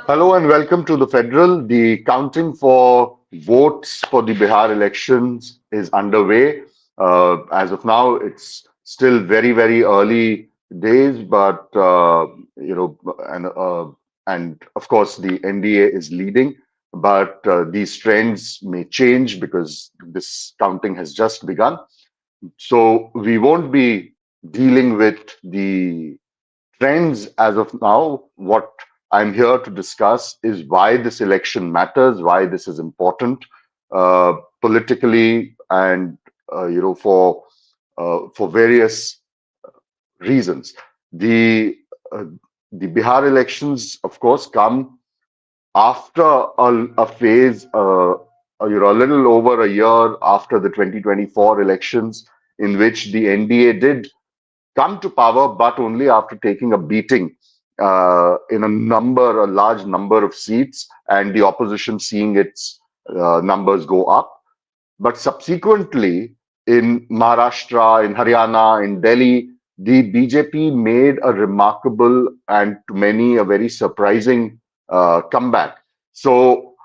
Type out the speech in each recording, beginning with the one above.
Hello and welcome to the Federal. The counting for votes for the Bihar elections is underway. As of now, it's still very early days, but and and of course the NDA is leading. But these trends may change because this counting has just begun. So we won't be dealing with the trends as of now. What I'm here to discuss is why this election matters, why this is important politically, and for various reasons. The uh, the Bihar elections, of course, come after a phase, a little over a year after the 2024 elections, in which the NDA did come to power, but only after taking a beating in a large number of seats, and the opposition seeing its numbers go up. But subsequently, in Maharashtra, in Haryana, in Delhi, the BJP made a remarkable and to many a very surprising comeback. So,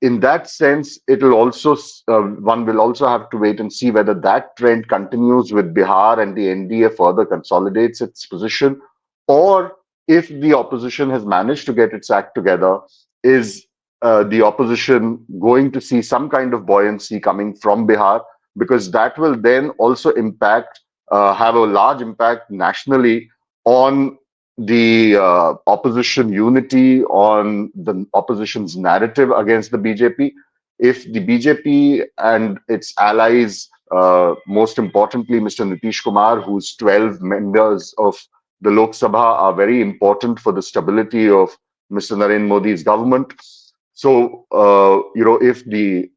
in that sense, it'll also one will also have to wait and see whether that trend continues with Bihar and the NDA further consolidates its position, or if the opposition has managed to get its act together, is the opposition going to see some kind of buoyancy coming from Bihar, because that will then also have a large impact nationally on the opposition unity, on the opposition's narrative against the BJP. If the BJP and its allies, most importantly, Mr. Nitish Kumar, whose 12 members of the Lok Sabha are very important for the stability of Mr. Narendra Modi's government. So, if the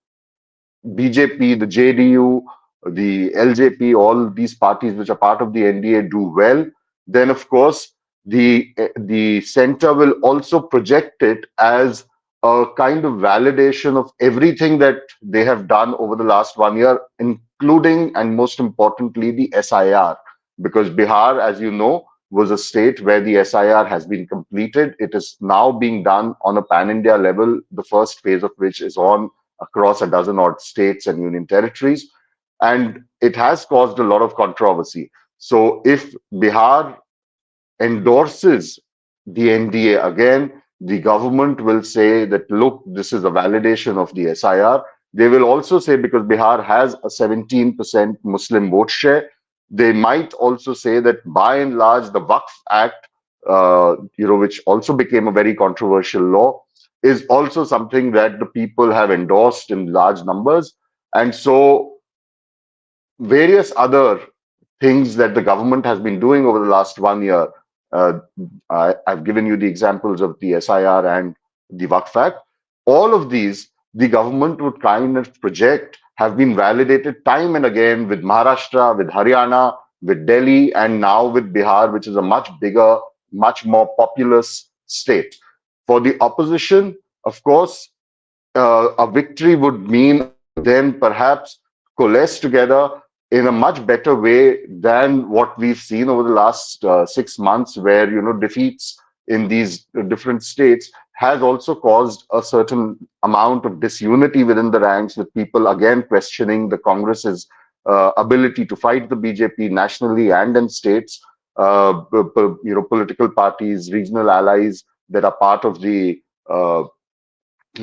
BJP, the JDU, the LJP, all these parties which are part of the NDA do well, then of course the center will also project it as a kind of validation of everything that they have done over the last 1 year, including and most importantly the SIR, because Bihar, as you know, was a state where the SIR has been completed. It is now being done on a pan-India level, the first phase of which is on across a dozen odd states and union territories. And it has caused a lot of controversy. So if Bihar endorses the NDA again, the government will say that, look, this is a validation of the SIR. They will also say, because Bihar has a 17% Muslim vote share, they might also say that by and large, the Waqf Act, which also became a very controversial law, is also something that the people have endorsed in large numbers. And so various other things that the government has been doing over the last 1 year. Uh, I've given you the examples of the SIR and the Waqf Act. All of these, the government would kind of project, have been validated time and again with Maharashtra, with Haryana, with Delhi, and now with Bihar, which is a much bigger, much more populous state. For the opposition, of course, a victory would mean then perhaps coalesce together in a much better way than what we've seen over the last 6 months, where defeats in these different states has also caused a certain amount of disunity within the ranks, with people again questioning the Congress's ability to fight the BJP nationally and in states. Political parties, regional allies that are part of the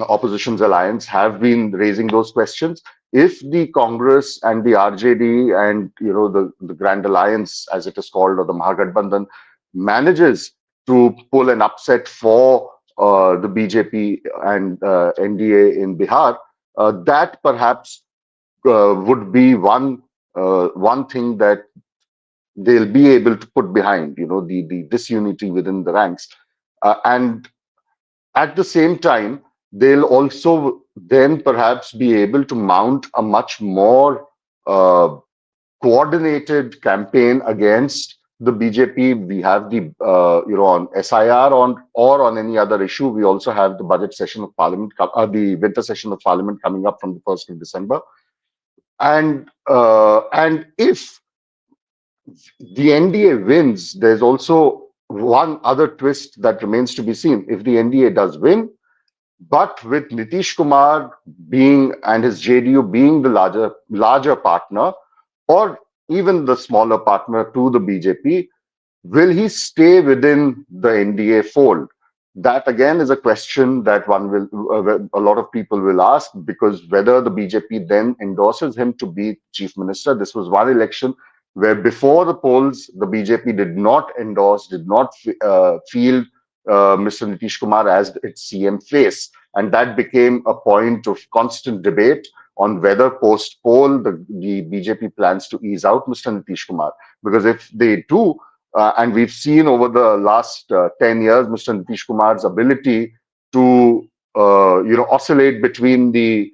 opposition's alliance have been raising those questions. If the Congress and the RJD and the Grand Alliance, as it is called, or the Mahagathbandhan, manages to pull an upset for the BJP and NDA in Bihar, that perhaps would be one thing that they'll be able to put behind, the disunity within the ranks, and at the same time, they'll also then perhaps be able to mount a much more uh, coordinated campaign against the BJP. We have the on SIR or on any other issue. We also have the budget session of Parliament, the winter session of Parliament coming up from the 1st of December, and if the NDA wins, there's also one other twist that remains to be seen. If the NDA does win, but with Nitish Kumar being and his JDU being the larger partner, or even the smaller partner to the BJP, will he stay within the NDA fold? That again is a question that a lot of people will ask, because whether the BJP then endorses him to be chief minister. This was one election where before the polls, the BJP did not endorse, did not field Mr. Nitish Kumar as its CM face. And that became a point of constant debate on whether post poll the BJP plans to ease out Mr. Nitish Kumar. Because if they do, and we've seen over the last 10 years, Mr. Nitish Kumar's ability to, oscillate between the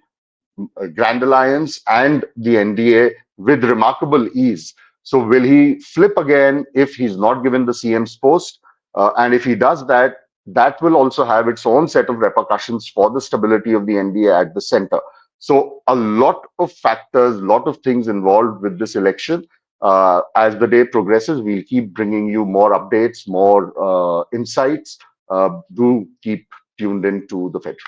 Grand Alliance and the NDA with remarkable ease. So will he flip again if he's not given the CM's post? And if he does that, that will also have its own set of repercussions for the stability of the NDA at the center. So a lot of factors, a lot of things involved with this election. As the day progresses, we'll keep bringing you more updates, more insights. Do keep tuned in to the Federal.